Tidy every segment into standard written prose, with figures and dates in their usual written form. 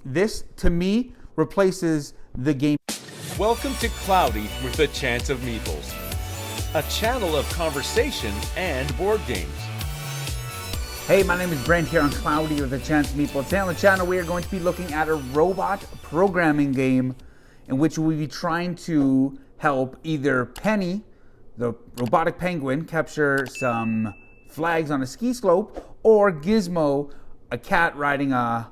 This, to me, replaces the game. Welcome to Cloudy with a Chance of Meeples, a channel of conversation and board games. Hey, my name is Brent here on Cloudy with a Chance of Meeples. Today on the channel, we are going to be looking at a robot programming game in which we'll be trying to help either Penny, the robotic penguin, capture some flags on a ski slope, or Gizmo, a cat riding a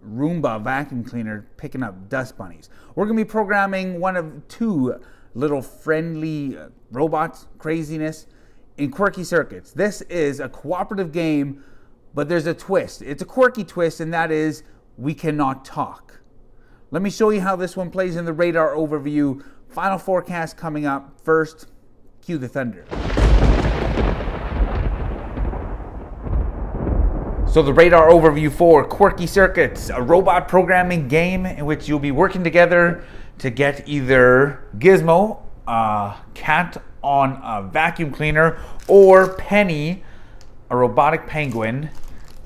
Roomba vacuum cleaner picking up dust bunnies. We're going to be programming one of two little friendly robots, craziness, in Quirky circuits. This is a cooperative game, but there's a twist. It's a quirky twist, and that is we cannot talk. Let me show you how this one plays in the radar overview. Final forecast coming up. First, cue the thunder. So the radar overview for Quirky Circuits, a robot programming game in which you'll be working together to get either Gizmo, a cat on a vacuum cleaner, or Penny, a robotic penguin,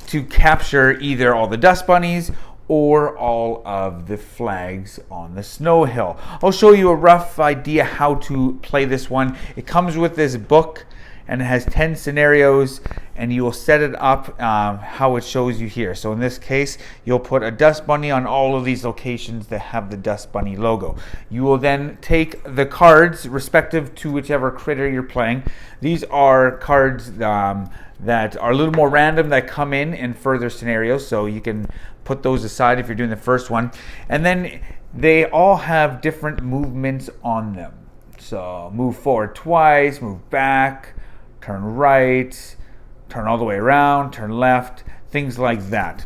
to capture either all the dust bunnies or all of the flags on the snow hill. I'll show you a rough idea how to play this one. It comes with this book and it has 10 scenarios, and you will set it up how it shows you here. So in this case, you'll put a dust bunny on all of these locations that have the dust bunny logo. You will then take the cards respective to whichever critter you're playing. These are cards that are a little more random that come in further scenarios, so you can put those aside if you're doing the first one. And then they all have different movements on them. So move forward twice, move back, turn right, turn all the way around, turn left, things like that.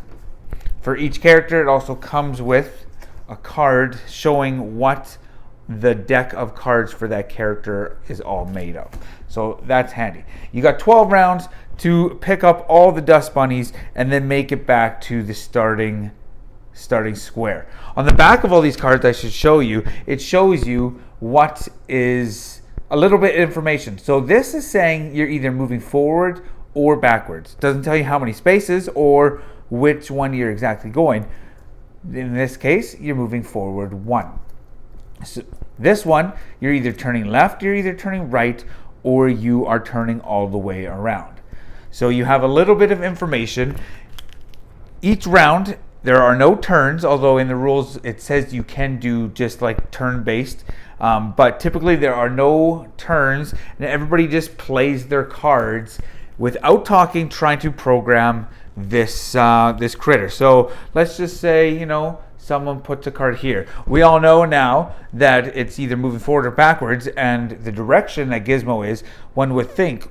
For each character, it also comes with a card showing what the deck of cards for that character is all made of. So that's handy. You got 12 rounds to pick up all the dust bunnies and then make it back to the starting square. On the back of all these cards, I should show you, it shows you what is a little bit of information. So this is saying you're either moving forward or backwards. Doesn't tell you how many spaces or which one you're exactly going. In this case, you're moving forward one. So this one, you're either turning left, you're either turning right, or you are turning all the way around. So you have a little bit of information. Each round, there are no turns, although in the rules it says you can do just like turn-based. But typically there are no turns, and everybody just plays their cards without talking, trying to program this critter. So let's just say, someone puts a card here. We all know now that it's either moving forward or backwards, and the direction that Gizmo is, one would think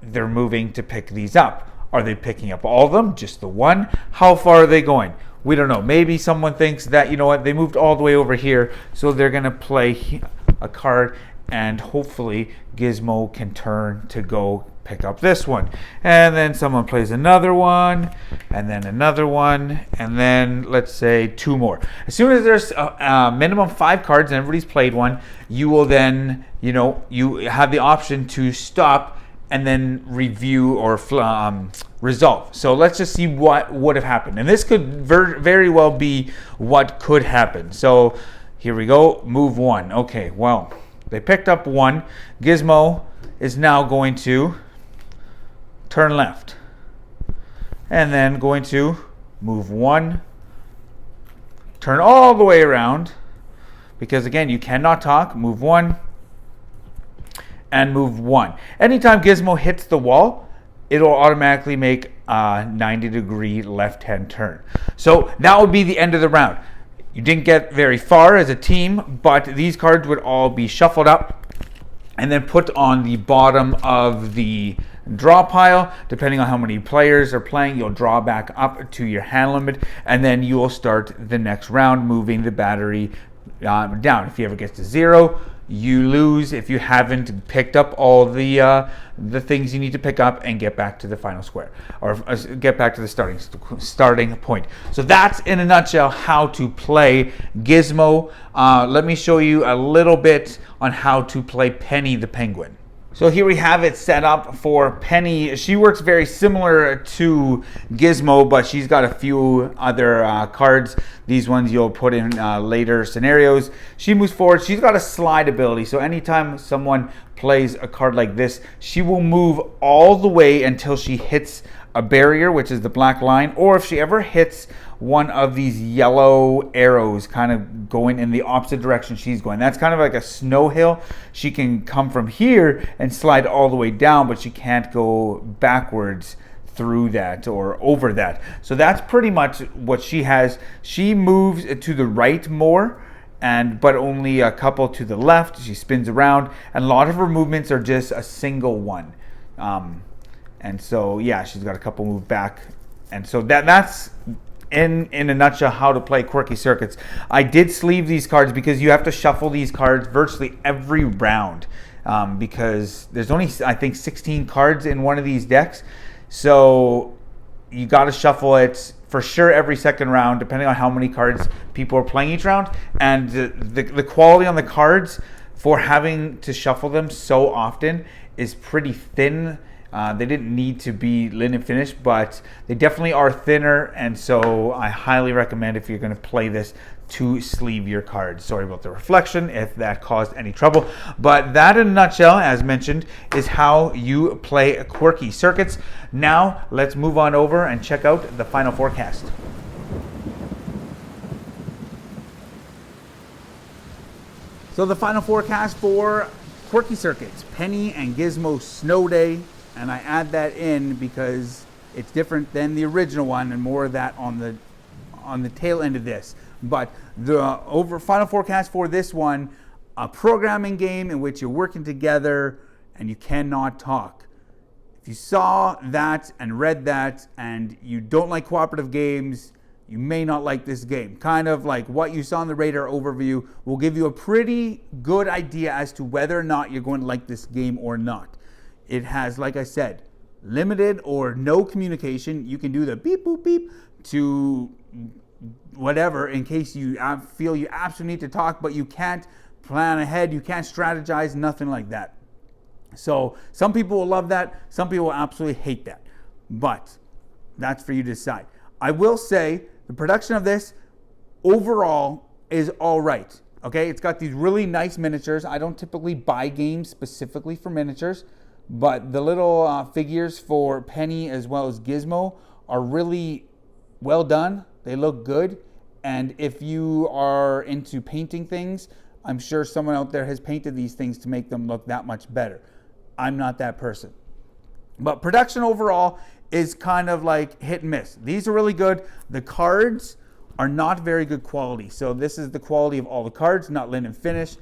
they're moving to pick these up. Are they picking up all of them? Just the one? How far are they going? We don't know. Maybe someone thinks that, they moved all the way over here, so they're going to play a card, and hopefully Gizmo can turn to go pick up this one. And then someone plays another one, and then another one, and then let's say two more. As soon as there's a minimum 5 cards and everybody's played one, you will then, you have the option to stop and then review or resolve. So let's just see what would have happened. And this could very well be what could happen. So here we go, move one. Okay, well, they picked up one. Gizmo is now going to turn left. And then going to move one, turn all the way around, because again, you cannot talk, move one, and move one. Anytime Gizmo hits the wall, it'll automatically make a 90-degree left-hand turn. So that would be the end of the round. You didn't get very far as a team, but these cards would all be shuffled up and then put on the bottom of the draw pile. Depending on how many players are playing, you'll draw back up to your hand limit, and then you will start the next round moving the battery down. If you ever get to 0, you lose if you haven't picked up all the things you need to pick up and get back to the final square, or get back to the starting point. So that's in a nutshell how to play Gizmo. Let me show you a little bit on how to play Penny the penguin. So here we have it set up for Penny. She works very similar to Gizmo, but she's got a few other cards. These ones you'll put in later scenarios. She moves forward. She's got a slide ability. So anytime someone plays a card like this, she will move all the way until she hits a barrier, which is the black line, or if she ever hits one of these yellow arrows kind of going in the opposite direction she's going. That's kind of like a snow hill. She can come from here and slide all the way down, but she can't go backwards through that or over that. So that's pretty much what she has. She moves to the right more, but only a couple to the left. She spins around, and a lot of her movements are just a single one. And so, yeah, she's got a couple move back. And so that's in a nutshell how to play Quirky Circuits. I did sleeve these cards because you have to shuffle these cards virtually every round, because there's only, I think, 16 cards in one of these decks. So you got to shuffle it for sure every second round, depending on how many cards people are playing each round. And the quality on the cards for having to shuffle them so often is pretty thin. They didn't need to be linen finished, but they definitely are thinner, and so I highly recommend, if you're going to play this, to sleeve your cards. Sorry about the reflection if that caused any trouble, but that in a nutshell, as mentioned, is how you play Quirky Circuits. Now let's move on over and check out the final forecast. So the final forecast for Quirky Circuits, Penny and Gizmo Snowday. And I add that in because it's different than the original one, and more of that on the tail end of this. But the final forecast for this one, a programming game in which you're working together and you cannot talk. If you saw that and read that and you don't like cooperative games, you may not like this game. Kind of like what you saw in the radar overview will give you a pretty good idea as to whether or not you're going to like this game or not. It has, like I said, limited or no communication. You can do the beep, boop, beep to whatever in case you feel you absolutely need to talk, but you can't plan ahead, you can't strategize, nothing like that. So some people will love that, some people will absolutely hate that, but that's for you to decide. I will say the production of this overall is all right. Okay, it's got these really nice miniatures. I don't typically buy games specifically for miniatures, but the little figures for Penny as well as Gizmo are really well done. They look good. And if you are into painting things, I'm sure someone out there has painted these things to make them look that much better. I'm not that person. But production overall is kind of like hit and miss. These are really good. The cards are not very good quality. So this is the quality of all the cards, not linen finish.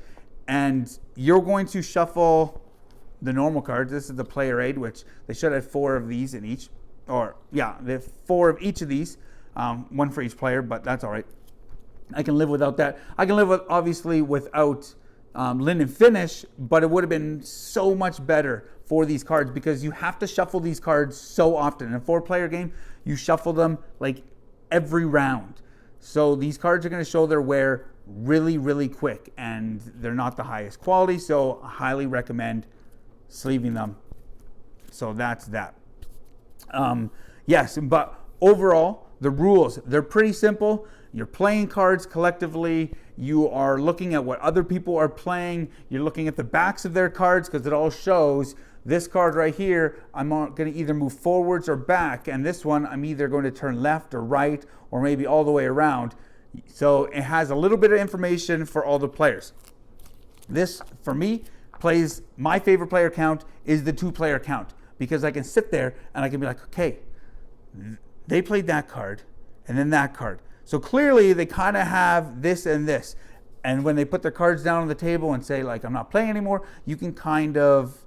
And you're going to shuffle the normal cards. This is the player aid, which they should have 4 of these in each. Or, yeah, they have 4 of each of these. 1 for each player, but that's all right. I can live without that. I can live with, obviously, without linen finish, but it would have been so much better for these cards because you have to shuffle these cards so often. In a 4-player game, you shuffle them like every round. So these cards are going to show their wear really, really quick, and they're not the highest quality, so I highly recommend sleeving them. So that's that. Yes, but overall, the rules, they're pretty simple. You're playing cards collectively. You are looking at what other people are playing. You're looking at the backs of their cards because it all shows this card right here, I'm going to either move forwards or back, and this one, I'm either going to turn left or right or maybe all the way around. So it has a little bit of information for all the players. This, for me, plays, my favorite player count is the 2-player count because I can sit there and I can be like, okay, they played that card and then that card. So clearly they kind of have this and this. And when they put their cards down on the table and say, like, I'm not playing anymore, you can kind of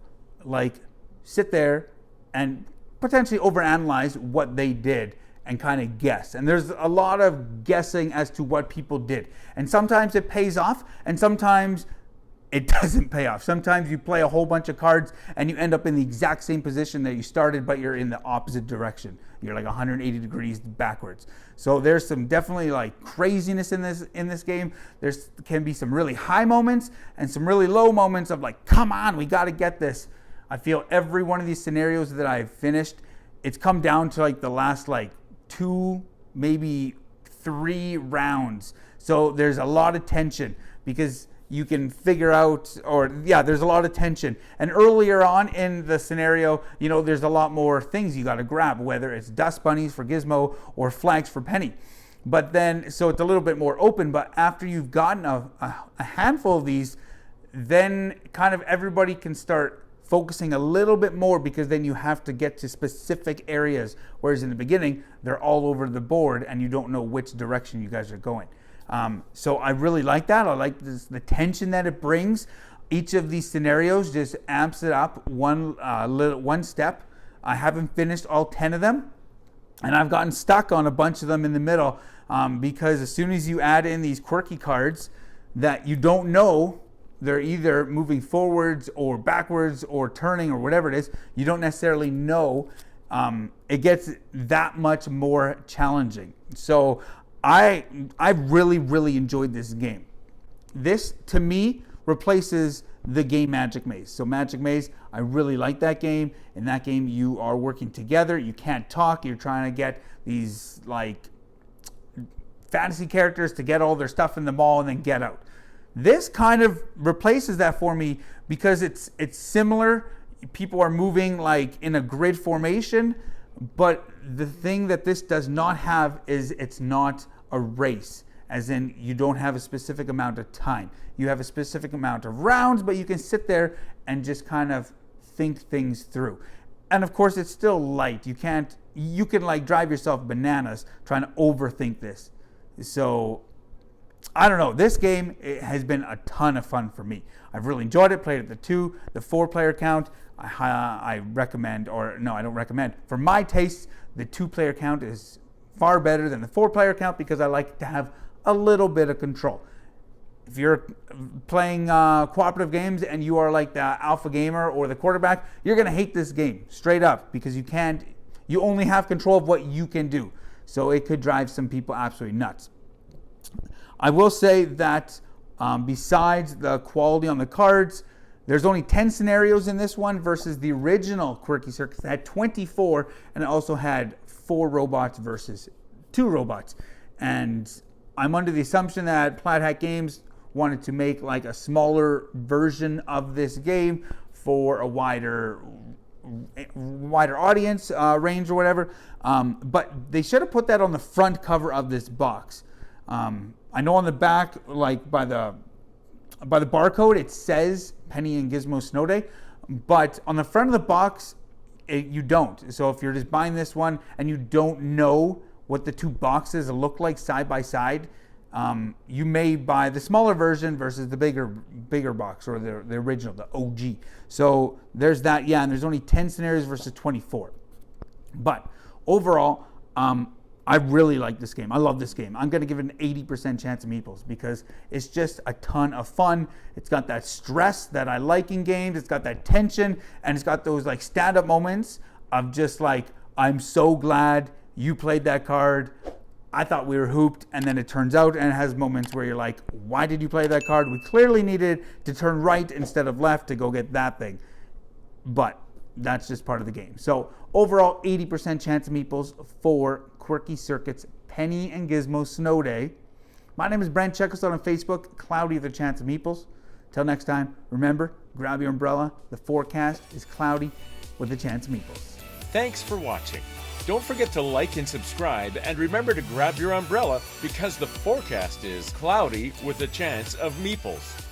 like sit there and potentially overanalyze what they did and kind of guess. And there's a lot of guessing as to what people did. And sometimes it pays off and sometimes it doesn't pay off. Sometimes you play a whole bunch of cards and you end up in the exact same position that you started, but you're in the opposite direction. You're like 180 degrees backwards. So there's some definitely like craziness in this game. Can be some really high moments and some really low moments of like, come on, we got to get this. I feel every one of these scenarios that I've finished, it's come down to like the last like 2, maybe 3 rounds. So there's a lot of tension because you can figure out, there's a lot of tension. And earlier on in the scenario, there's a lot more things you got to grab, whether it's dust bunnies for Gizmo or flags for Penny. But then, so it's a little bit more open, but after you've gotten a handful of these, then kind of everybody can start focusing a little bit more, because then you have to get to specific areas. Whereas in the beginning, they're all over the board and you don't know which direction you guys are going. So I really like that. I like the tension that it brings. Each of these scenarios just amps it up one step. I haven't finished all 10 of them, and I've gotten stuck on a bunch of them in the middle, because as soon as you add in these quirky cards that you don't know, they're either moving forwards or backwards or turning or whatever it is, you don't necessarily know, it gets that much more challenging. So I really enjoyed this game. This, to me, replaces the game Magic Maze. So Magic Maze, I really like that game. In that game, you are working together. You can't talk. You're trying to get these like fantasy characters to get all their stuff in the mall and then get out. This kind of replaces that for me because it's similar. People are moving like in a grid formation, but the thing that this does not have is it's not a race, as in you don't have a specific amount of time. You have a specific amount of rounds, but you can sit there and just kind of think things through. And of course, it's still light. You can like drive yourself bananas trying to overthink this. So I don't know. This game, it has been a ton of fun for me. I've really enjoyed it. Played at the 2, the 4-player count. I recommend, or no, I don't recommend. For my tastes, the 2-player count is far better than the 4-player count because I like to have a little bit of control. If you're playing cooperative games and you are like the alpha gamer or the quarterback, you're going to hate this game straight up because you only have control of what you can do. So it could drive some people absolutely nuts. I will say that besides the quality on the cards, there's only 10 scenarios in this one versus the original Quirky Circus that had 24, and it also had 4 robots versus 2 robots. And I'm under the assumption that Plaid Hat Games wanted to make like a smaller version of this game for a wider audience range or whatever. But they should have put that on the front cover of this box. I know on the back, like by the barcode, it says Penny and Gizmo Snowday, but on the front of the box, you don't. So if you're just buying this one and you don't know what the 2 boxes look like side by side, you may buy the smaller version versus the bigger box, or the original, the OG. So there's that. Yeah, and there's only 10 scenarios versus 24. But overall, I really like this game. I love this game. I'm going to give it an 80% Chance of Meeples because it's just a ton of fun. It's got that stress that I like in games. It's got that tension, and it's got those like stand-up moments of just like, I'm so glad you played that card. I thought we were hooped, and then it turns out, and it has moments where you're like, why did you play that card? We clearly needed to turn right instead of left to go get that thing. But that's just part of the game. So overall, 80% Chance of Meeples for Quirky Circuits Penny and Gizmo Snowday. My name is Brent. Check us out on Facebook, Cloudy the Chance of Meeples. Till next time, remember, grab your umbrella. The forecast is cloudy with a chance of meeples. Thanks for watching. Don't forget to like and subscribe, and remember to grab your umbrella because the forecast is cloudy with a chance of meeples.